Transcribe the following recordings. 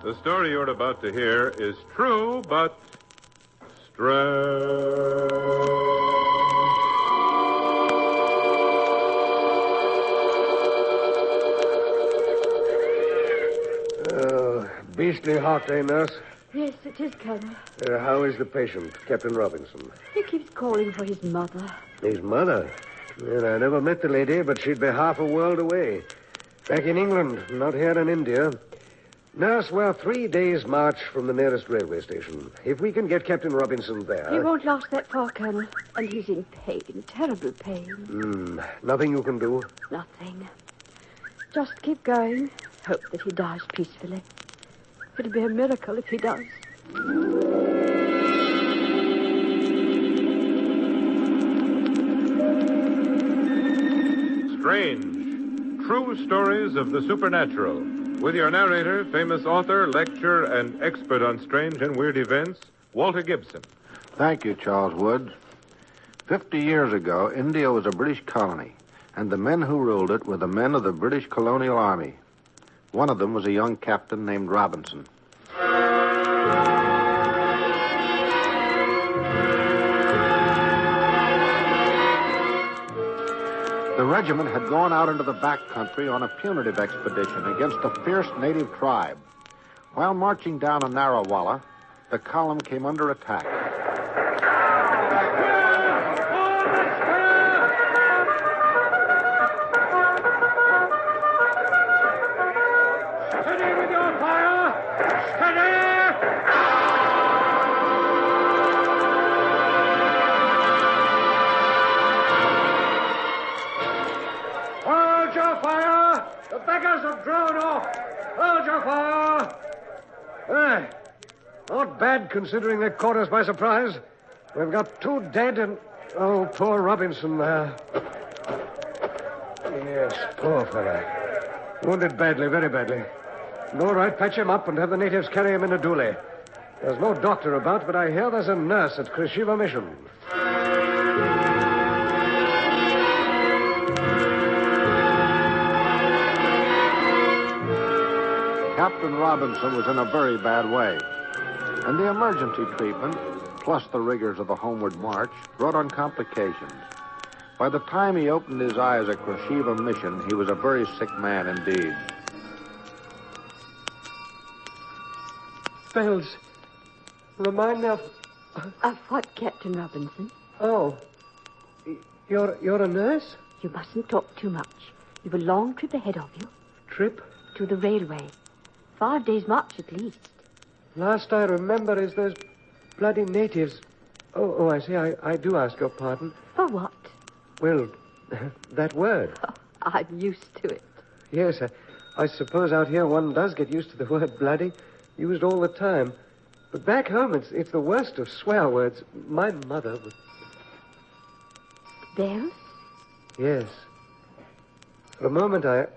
The story you're about to hear is true, but strange. Beastly hot, eh, nurse? Yes, it is, Colonel. How is the patient, Captain Robinson? He keeps calling for his mother. His mother? Well, I never met the lady, but she'd be half a world away. Back in England, not here in India. Nurse, we're 3 days' march from the nearest railway station. If we can get Captain Robinson there... He won't last that far, Colonel. And he's in pain, terrible pain. Nothing you can do? Nothing. Just keep going. Hope that he dies peacefully. It'll be a miracle if he does. Strange. True stories of the supernatural. With your narrator, famous author, lecturer, and expert on strange and weird events, Walter Gibson. Thank you, Charles Wood. 50 years ago, India was a British colony, and the men who ruled it were the men of the British colonial army. One of them was a young captain named Robinson. The regiment had gone out into the back country on a punitive expedition against a fierce native tribe. While marching down a narrow walla, the column came under attack. Steady with your fire! Steady! Hold your fire! The beggars have drawn off! Hold your fire! Not bad, considering they caught us by surprise. We've got 2 dead and... Oh, poor Robinson there. Yes, poor fellow. Wounded badly, very badly. All right, patch him up and have the natives carry him in a dooley. There's no doctor about, but I hear there's a nurse at Krishiva Mission. Captain Robinson was in a very bad way, and the emergency treatment, plus the rigors of the homeward march, brought on complications. By the time he opened his eyes at Krishiva Mission, he was a very sick man indeed. Bells. Remind me of... Of what, Captain Robinson? Oh. You're a nurse? You mustn't talk too much. You've a long trip ahead of you. Trip? To the railway. 5 days' march at least. Last I remember is those bloody natives. Oh, I see. I do ask your pardon. For what? Well, that word. Oh, I'm used to it. Yes, I suppose out here one does get used to the word bloody, used all the time. But back home, it's the worst of swear words. My mother would... Bells? Yes. For a moment, I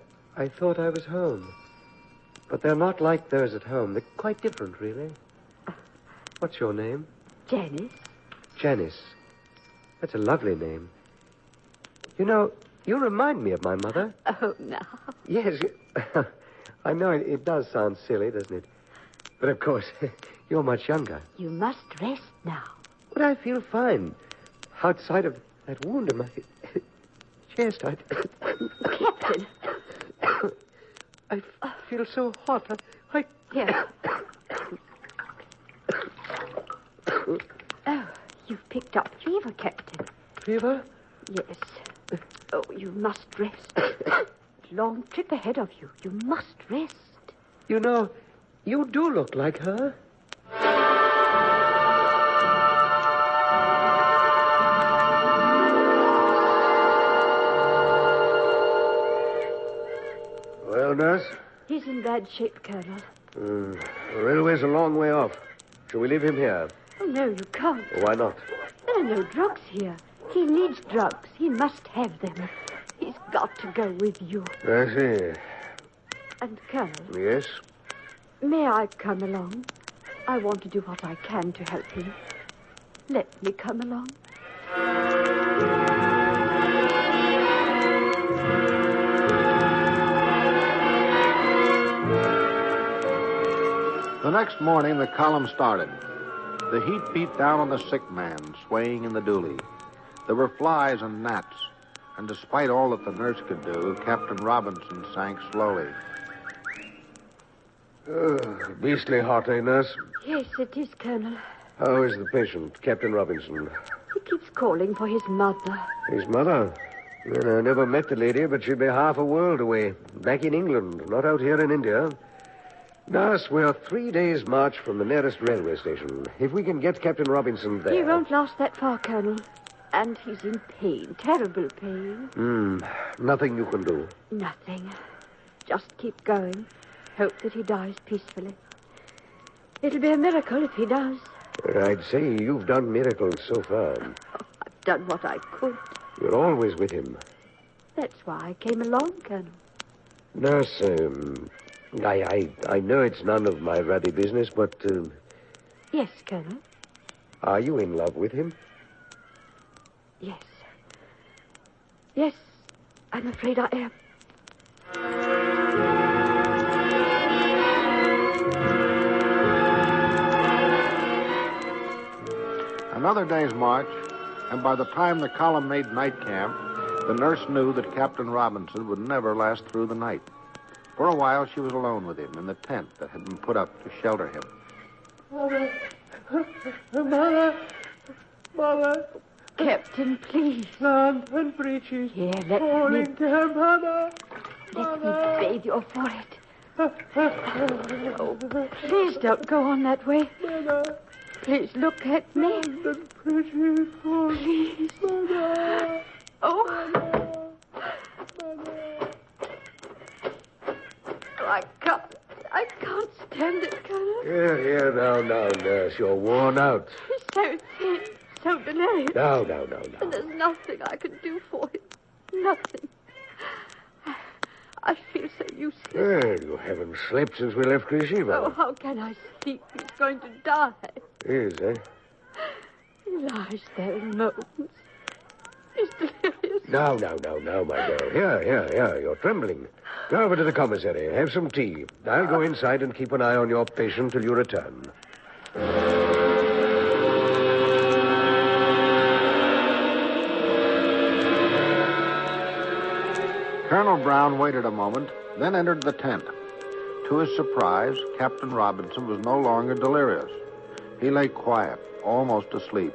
thought I was home. But they're not like those at home. They're quite different, really. What's your name? Janice. Janice. That's a lovely name. You know, you remind me of my mother. Oh, no. Yes. I know it does sound silly, doesn't it? But, of course, you're much younger. You must rest now. But I feel fine. Outside of that wound in my chest, Captain. I feel so hot. Here. Oh, you've picked up fever, Captain. Fever? Yes. Oh, you must rest. Long trip ahead of you. You must rest. You know, you do look like her. Well, nurse? He's in bad shape, Colonel. The railway's a long way off. Shall we leave him here? Oh, no, you can't. Why not? There are no drugs here. He needs drugs. He must have them. He's got to go with you. I see. And, Colonel, Yes? may I come along? I want to do what I can to help him. Let me come along. next morning, the column started. The heat beat down on the sick man, swaying in the dually. There were flies and gnats, and despite all that the nurse could do, Captain Robinson sank slowly. Beastly hot, eh, nurse? Yes, it is, Colonel. How is the patient, Captain Robinson? He keeps calling for his mother. His mother? Well, I never met the lady, but she'd be half a world away. Back in England, not out here in India. Nurse, we're 3 days' march from the nearest railway station. If we can get Captain Robinson there... He won't last that far, Colonel. And he's in pain, terrible pain. Nothing you can do. Nothing. Just keep going. Hope that he dies peacefully. It'll be a miracle if he does. I'd say you've done miracles so far. Oh, I've done what I could. You're always with him. That's why I came along, Colonel. Nurse, I know it's none of my ruddy business, but... Yes, Colonel. Are you in love with him? Yes. Yes, I'm afraid I am. Another day's march, and by the time the column made night camp, the nurse knew that Captain Robinson would never last through the night. For a while, she was alone with him in the tent that had been put up to shelter him. Mother. Captain, please. Land and breeches. Here, let Falling me... down, Mother. Let me bathe your forehead. Oh, please don't go on that way. Mother. Please look at me. Land and breeches. Please. Mother. Oh. I can't stand it, Colonel. Here, now, nurse. You're worn out. He's so thin, so delirious. Now. And there's nothing I can do for him. Nothing. I feel so useless. Well, you haven't slept since we left Krishiva. Oh, how can I sleep? He's going to die. Is, eh? He lies there and moans. He's delirious. Now, my girl. Here. You're trembling. Go over to the commissary. Have some tea. I'll go inside and keep an eye on your patient till you return. Colonel Brown waited a moment, then entered the tent. To his surprise, Captain Robinson was no longer delirious. He lay quiet, almost asleep.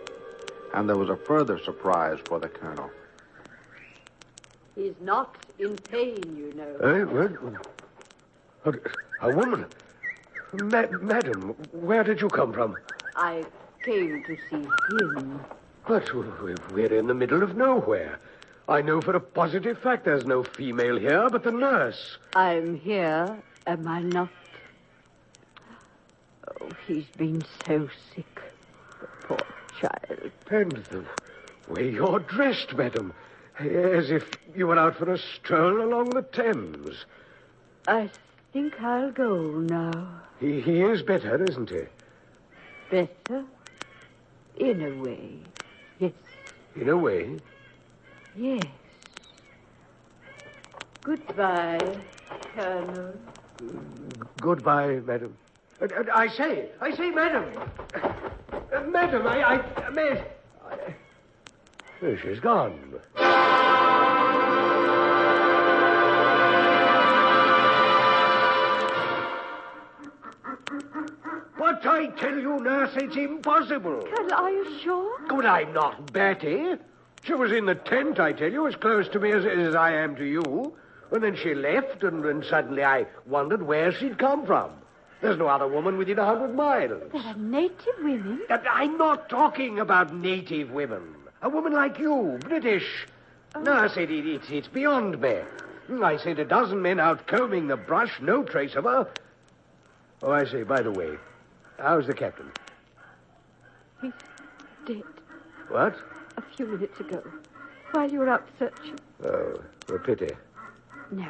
And there was a further surprise for the colonel. He's not in pain, you know. What? A woman? Madam, where did you come from? I came to see him. But we're in the middle of nowhere. I know for a positive fact there's no female here but the nurse. I'm here, am I not? Oh, he's been so sick. The poor child. And the way you're dressed, madam. As if you were out for a stroll along the Thames. I think I'll go now. He is better, isn't he? Better? In a way, yes. In a way? Yes. Goodbye, Colonel. Goodbye, madam. I say, madam. Madam, Oh, she's gone. But I tell you, nurse, it's impossible. Colonel, are you sure? But I'm not Betty. She was in the tent, I tell you, as close to me as I am to you. And then she left, and suddenly I wondered where she'd come from. There's no other woman within 100 miles. There are native women. I'm not talking about native women. A woman like you, British. No, I said it's beyond me. I sent a dozen men out combing the brush, no trace of her. Oh, I say, by the way, how's the captain? He's dead. What? A few minutes ago, while you were out searching. Oh, a pity. No.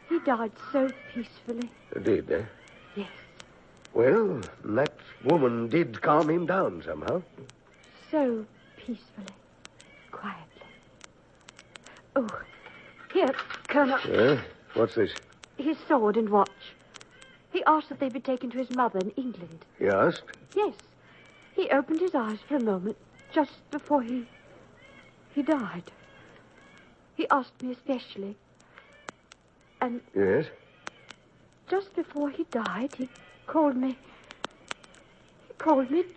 He died so peacefully. Did, eh? Yes. Well, that woman did calm him down somehow. So peacefully. Quietly. Oh, here, Colonel. What's this? His sword and watch. He asked that they be taken to his mother in England. He asked? Yes. He opened his eyes for a moment just before he died. He asked me especially. And Yes? just before he died, he called me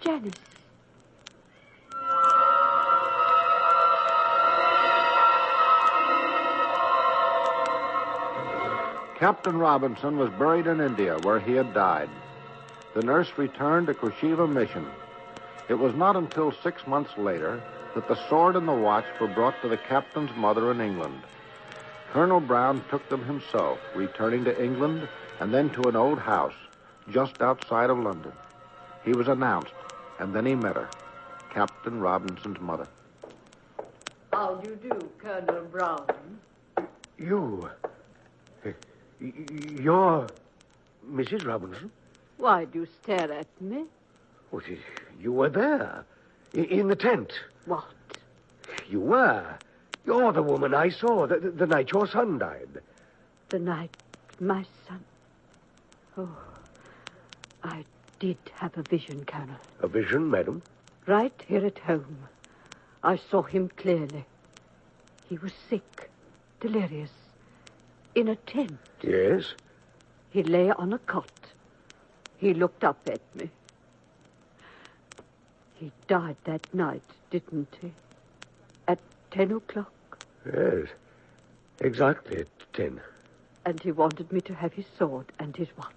Janice. Captain Robinson was buried in India, where he had died. The nurse returned to Koshiva Mission. It was not until 6 months later that the sword and the watch were brought to the captain's mother in England. Colonel Brown took them himself, returning to England and then to an old house just outside of London. He was announced, and then he met her, Captain Robinson's mother. How do you do, Colonel Brown? You're Mrs. Robinson? Why do you stare at me? Well, you were there, in the tent. What? You were. You're the woman I saw the night your son died. The night my son... Oh, I did have a vision, Colonel. A vision, madam? Right here at home. I saw him clearly. He was sick, delirious, in a tent. Yes? He lay on a cot. He looked up at me. He died that night, didn't he? At 10 o'clock. Yes. Exactly at 10. And he wanted me to have his sword and his watch.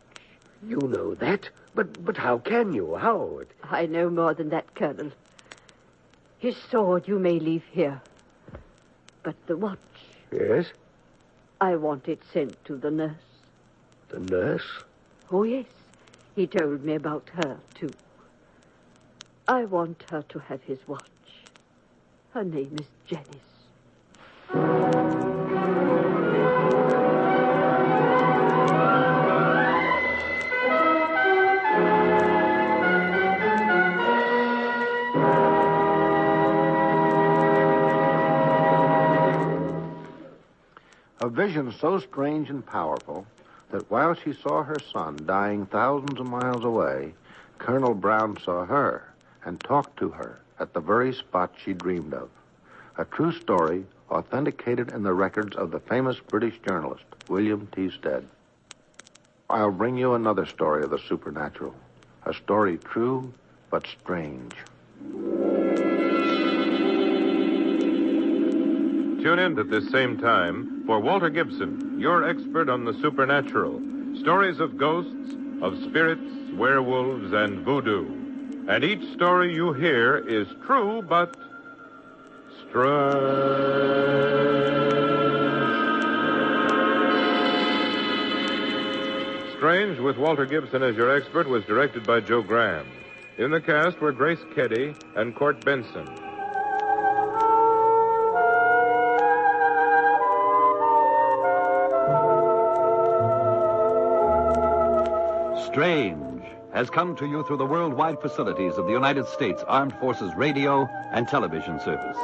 You know that? But how can you? How? I know more than that, Colonel. His sword you may leave here. But the watch... Yes? I want it sent to the nurse. The nurse? Oh, yes. He told me about her, too. I want her to have his watch. Her name is Janice. A vision so strange and powerful that while she saw her son dying thousands of miles away, Colonel Brown saw her and talked to her at the very spot she dreamed of. A true story authenticated in the records of the famous British journalist, William T. Stead. I'll bring you another story of the supernatural, a story true but strange. Tune in at this same time for Walter Gibson, your expert on the supernatural. Stories of ghosts, of spirits, werewolves, and voodoo. And each story you hear is true, but strange. Strange, with Walter Gibson as your expert, was directed by Joe Graham. In the cast were Grace Keddy and Court Benson. Strange has come to you through the worldwide facilities of the United States Armed Forces Radio and Television Service.